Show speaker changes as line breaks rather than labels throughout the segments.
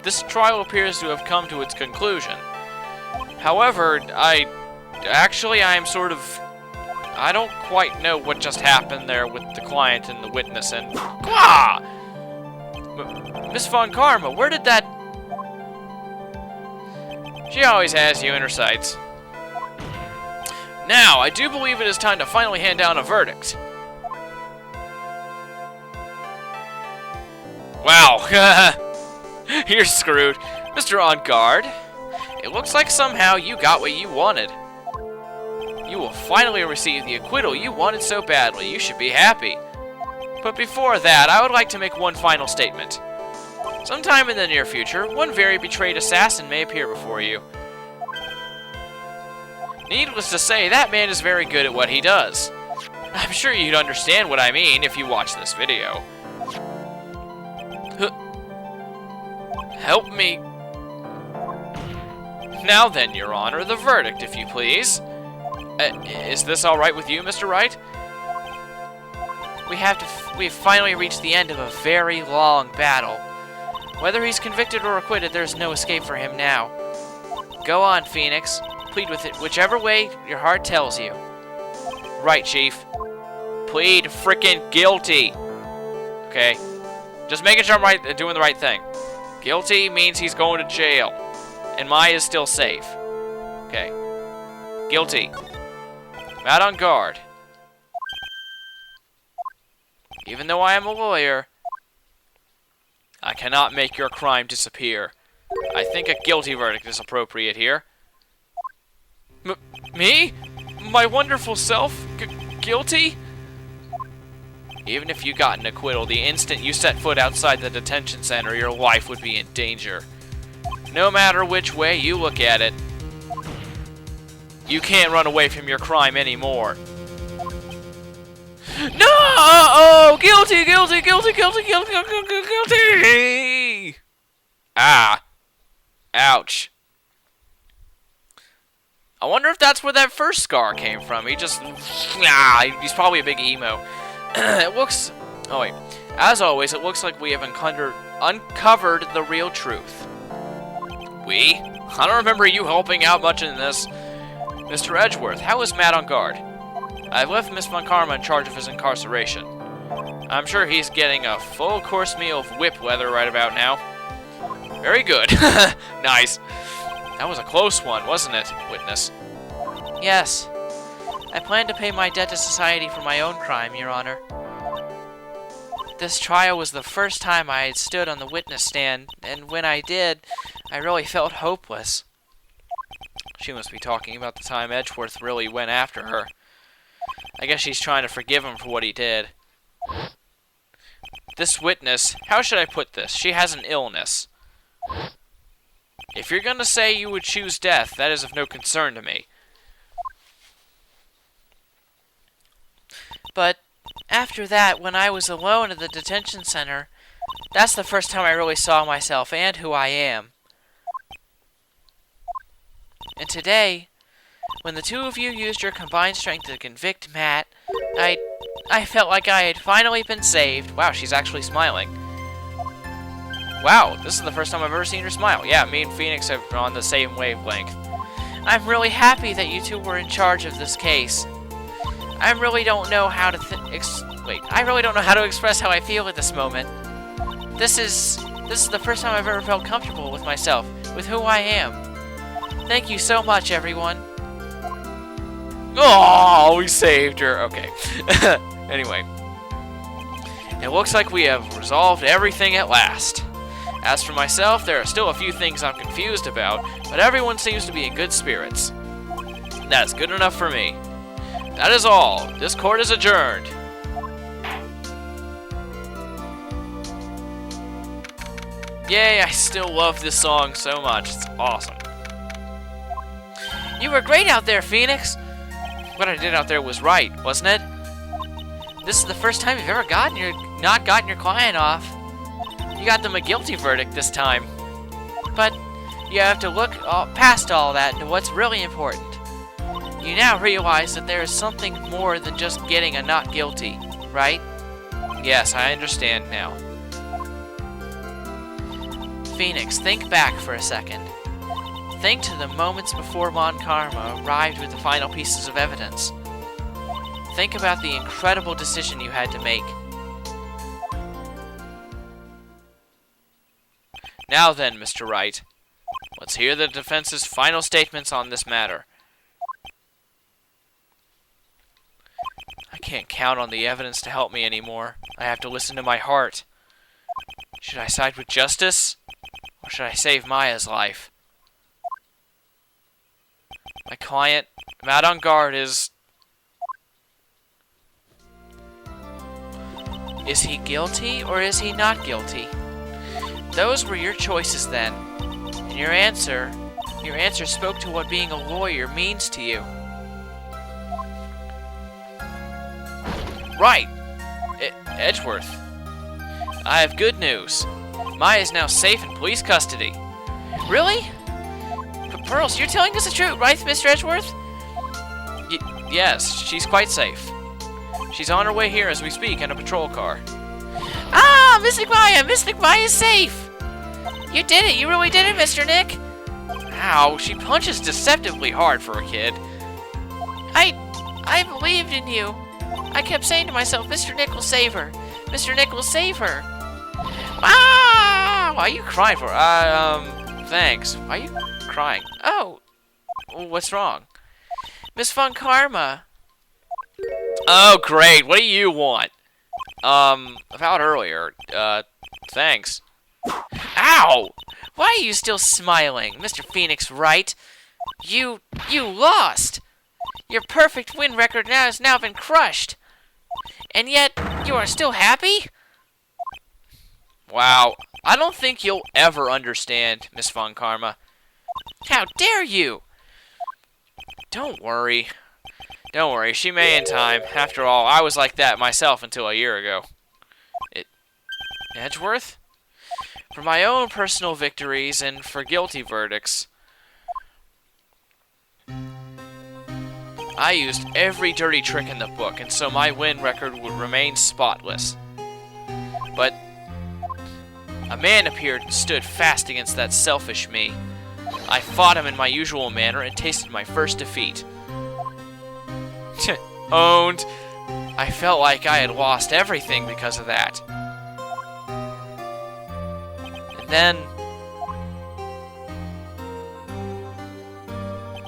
This trial appears to have come to its conclusion. However, I am sort of... I don't quite know what just happened there with the client and the witness and... Ah! Miss Von Karma, where did that... She always has you in her sights. Now, I do believe it is time to finally hand down a verdict. Wow. You're screwed. Mr. On Guard, it looks like somehow you got what you wanted. You will finally receive the acquittal you wanted so badly. You should be happy. But before that, I would like to make one final statement. Sometime in the near future, one very betrayed assassin may appear before you. Needless to say, that man is very good at what he does. I'm sure you'd understand what I mean if you watch this video. Help me. Now then, Your Honor, the verdict, if you please. Is this all right with you, Mr. Wright? We've finally reached the end of a very long battle. Whether he's convicted or acquitted, there's no escape for him now. Go on, Phoenix. Plead with it whichever way your heart tells you. Right, Chief. Plead frickin' guilty. Okay. Just making sure I'm doing the right thing. Guilty means he's going to jail. And Maya is still safe. Okay. Guilty. Matt on guard. Even though I am a lawyer, I cannot make your crime disappear. I think a guilty verdict is appropriate here. Me? My wonderful self? Guilty? Even if you got an acquittal, the instant you set foot outside the detention center, your life would be in danger. No matter which way you look at it, you can't run away from your crime anymore. No! Oh, guilty, guilty, guilty, guilty, guilty, guilty, guilty! Ah. Ouch. I wonder if that's where that first scar came from. He just... he's probably a big emo. It looks... Oh, wait. As always, it looks like we have uncovered the real truth. We? I don't remember you helping out much in this. Mr. Edgeworth, how is Matt on guard? I've left Miss Von Karma in charge of his incarceration. I'm sure he's getting a full course meal of whip leather right about now. Very good. Nice. That was a close one, wasn't it, witness? Yes. I plan to pay my debt to society for my own crime, Your Honor. This trial was the first time I had stood on the witness stand, and when I did, I really felt hopeless. She must be talking about the time Edgeworth really went after her. I guess she's trying to forgive him for what he did. This witness, how should I put this? She has an illness. If you're gonna say you would choose death, that is of no concern to me. But after that, when I was alone at the detention center, that's the first time I really saw myself and who I am. And today, when the two of you used your combined strength to convict Matt, I felt like I had finally been saved. Wow, she's actually smiling. Wow, this is the first time I've ever seen her smile. Yeah, me and Phoenix are on the same wavelength. I'm really happy that you two were in charge of this case. I really don't know how to I really don't know how to express how I feel at this moment. This is the first time I've ever felt comfortable with myself, with who I am. Thank you so much, everyone. Oh, we saved her. Okay. Anyway. It looks like we have resolved everything at last. As for myself, there are still a few things I'm confused about, but everyone seems to be in good spirits. That's good enough for me. That is all. This court is adjourned. Yay, I still love this song so much. It's awesome. You were great out there, Phoenix. What I did out there was right, wasn't it? This is the first time you've ever not gotten your client off. You got them a guilty verdict this time. But you have to look past all that to what's really important. You now realize that there is something more than just getting a not guilty, right? Yes, I understand now. Phoenix, think back for a second. Think to the moments before Mon Karma arrived with the final pieces of evidence. Think about the incredible decision you had to make. Now then, Mr. Wright, let's hear the defense's final statements on this matter. I can't count on the evidence to help me anymore. I have to listen to my heart. Should I side with justice, or should I save Maya's life? My client, Matt on guard, is he guilty or is he not guilty? Those were your choices then, and your answer spoke to what being a lawyer means to you. Right, Edgeworth. I have good news. Maya is now safe in police custody. Really? Pearls, you're telling us the truth, right, Mr. Edgeworth? Yes, she's quite safe. She's on her way here as we speak in a patrol car. Ah, Mystic Maya! Mystic Maya's safe! You did it! You really did it, Mr. Nick! Ow, she punches deceptively hard for a kid. I believed in you. I kept saying to myself, Mr. Nick will save her. Mr. Nick will save her. Ah! Why are you crying for? Thanks. Why are you crying? Oh, what's wrong? Miss Von Karma. Oh, great. What do you want? About earlier. Thanks. Ow! Why are you still smiling, Mr. Phoenix Wright? You lost! Your perfect win record has now been crushed. And yet, you are still happy? Wow. I don't think you'll ever understand, Miss Von Karma. How dare you? Don't worry. Don't worry, she may in time. After all, I was like that myself until a year ago. Edgeworth? For my own personal victories and for guilty verdicts, I used every dirty trick in the book, and so my win record would remain spotless. But a man appeared and stood fast against that selfish me. I fought him in my usual manner and tasted my first defeat. Owned. I felt like I had lost everything because of that. And then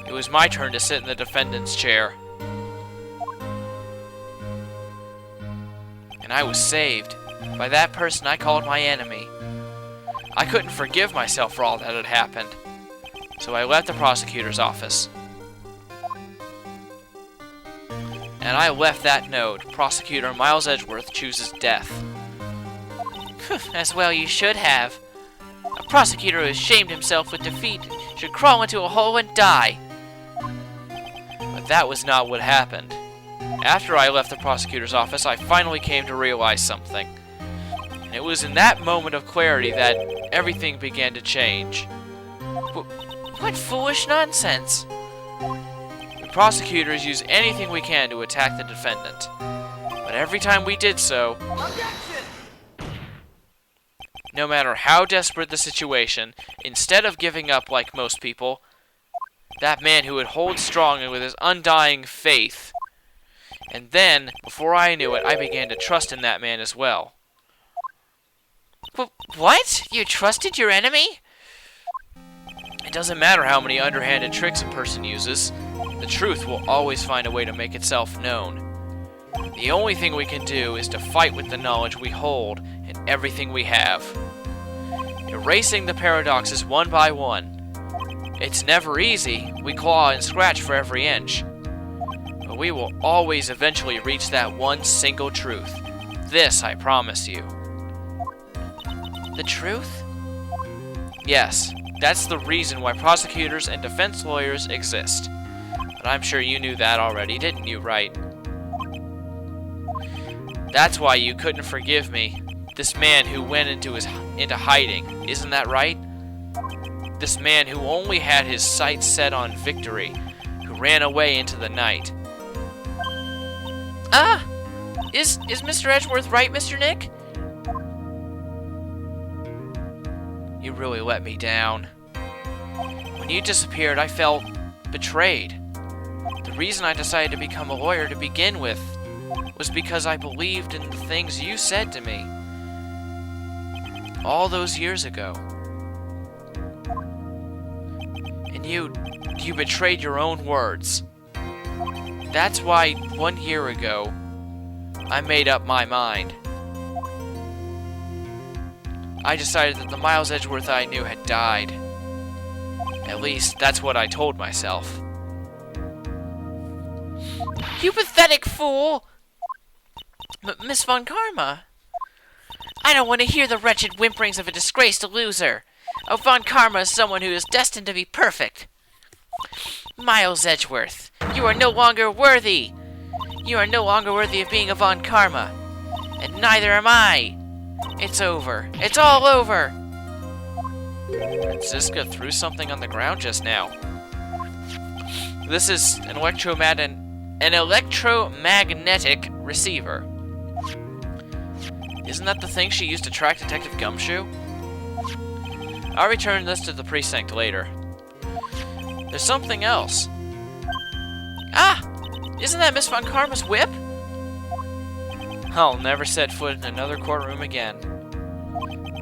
it was my turn to sit in the defendant's chair. And I was saved by that person I called my enemy. I couldn't forgive myself for all that had happened, so I left the prosecutor's office. And I left that note. Prosecutor Miles Edgeworth chooses death. As well you should have. A prosecutor who has shamed himself with defeat should crawl into a hole and die. But that was not what happened. After I left the prosecutor's office, I finally came to realize something. And it was in that moment of clarity that everything began to change. What foolish nonsense! Prosecutors use anything we can to attack the defendant. But every time we did so, no matter how desperate the situation, instead of giving up like most people, that man who would hold strong with his undying faith. And then, before I knew it, I began to trust in that man as well. What? You trusted your enemy? It doesn't matter how many underhanded tricks a person uses. The truth will always find a way to make itself known. The only thing we can do is to fight with the knowledge we hold and everything we have. Erasing the paradoxes one by one. It's never easy. We claw and scratch for every inch. But we will always eventually reach that one single truth. This I promise you. The truth? Yes, that's the reason why prosecutors and defense lawyers exist. But I'm sure you knew that already, didn't you, Wright? That's why you couldn't forgive me. This man who went into hiding, isn't that right? This man who only had his sights set on victory, who ran away into the night. Ah! Is Mr. Edgeworth right, Mr. Nick? You really let me down. When you disappeared, I felt betrayed. The reason I decided to become a lawyer to begin with was because I believed in the things you said to me all those years ago. And you betrayed your own words. That's why 1 year ago, I made up my mind. I decided that the Miles Edgeworth I knew had died. At least, that's what I told myself. You pathetic fool! Miss Von Karma. I don't want to hear the wretched whimperings of a disgraced loser. Oh, Von Karma is someone who is destined to be perfect. Miles Edgeworth, you are no longer worthy. You are no longer worthy of being a Von Karma. And neither am I. It's over. It's all over. Franziska threw something on the ground just now. This is an electromagnetic receiver. Isn't that the thing she used to track Detective Gumshoe? I'll return this to the precinct later. There's something else. Ah! Isn't that Miss Von Karma's whip? I'll never set foot in another courtroom again.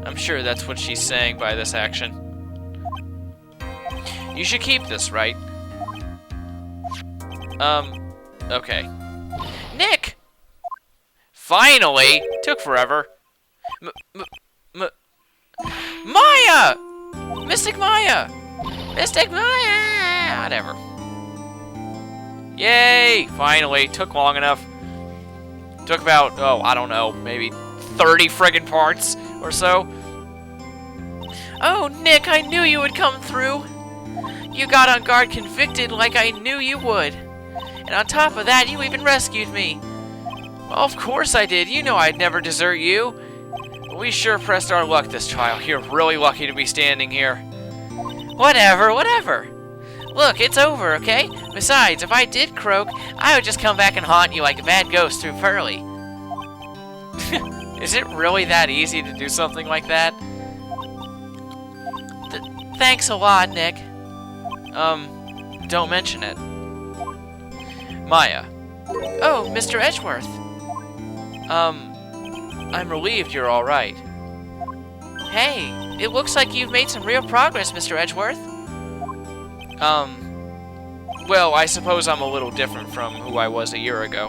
I'm sure that's what she's saying by this action. You should keep this, right? Okay. Nick! Finally! Took forever. Maya! Mystic Maya! Mystic Maya! Whatever. Yay! Finally. Took long enough. Took about, oh, I don't know, maybe 30 friggin' parts or so. Oh, Nick, I knew you would come through. You got on guard convicted like I knew you would. And on top of that, you even rescued me. Well, of course I did. You know I'd never desert you. We sure pressed our luck this trial. You're really lucky to be standing here. Whatever, whatever. Look, it's over, okay? Besides, if I did croak, I would just come back and haunt you like a bad ghost through Pearly. Is it really that easy to do something like that? Thanks a lot, Nick. Don't mention it. Maya. Oh, Mr. Edgeworth. I'm relieved you're alright. Hey, it looks like you've made some real progress, Mr. Edgeworth. Well, I suppose I'm a little different from who I was a year ago.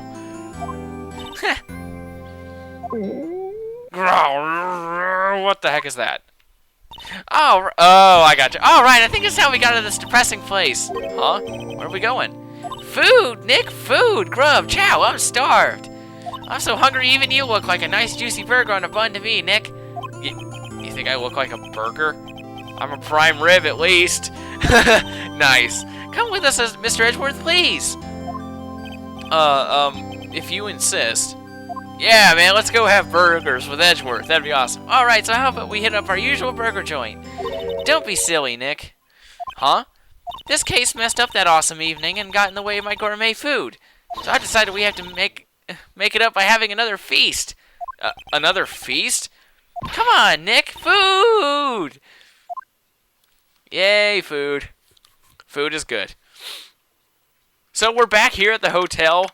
What the heck is that? Oh, I gotcha. Alright, I think it's how we got to this depressing place. Huh? Where are we going? Food, Nick, food, grub, chow, I'm starved. I'm so hungry even you look like a nice juicy burger on a bun to me, Nick. You think I look like a burger? I'm a prime rib at least. Nice. Come with us, Mr. Edgeworth, please. If you insist. Yeah, man, let's go have burgers with Edgeworth. That'd be awesome. Alright, so how about we hit up our usual burger joint? Don't be silly, Nick. Huh? This case messed up that awesome evening and got in the way of my gourmet food. So I decided we have to make it up by having another feast. Another feast? Come on, Nick. Food! Yay, food. Food is good. So we're back here at the hotel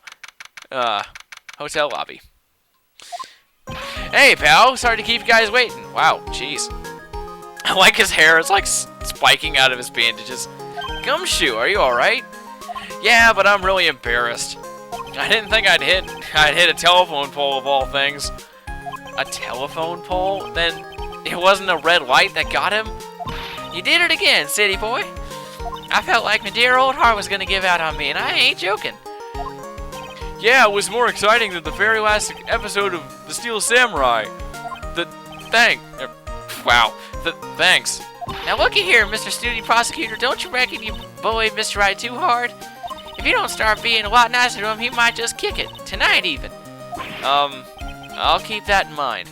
lobby. Hey, pal. Sorry to keep you guys waiting. Wow, jeez. I like his hair. It's like spiking out of his bandages. Gumshoe, are you alright? Yeah, but I'm really embarrassed. I didn't think I'd hit a telephone pole of all things. A telephone pole? Then it wasn't a red light that got him? You did it again, city boy. I felt like my dear old heart was gonna give out on me, and I ain't joking. Yeah, it was more exciting than the very last episode of The Steel Samurai. Thanks. Now looky here, Mr. Student Prosecutor, don't you reckon you bullied Mr. Wright too hard? If you don't start being a lot nicer to him, he might just kick it. Tonight, even. I'll keep that in mind.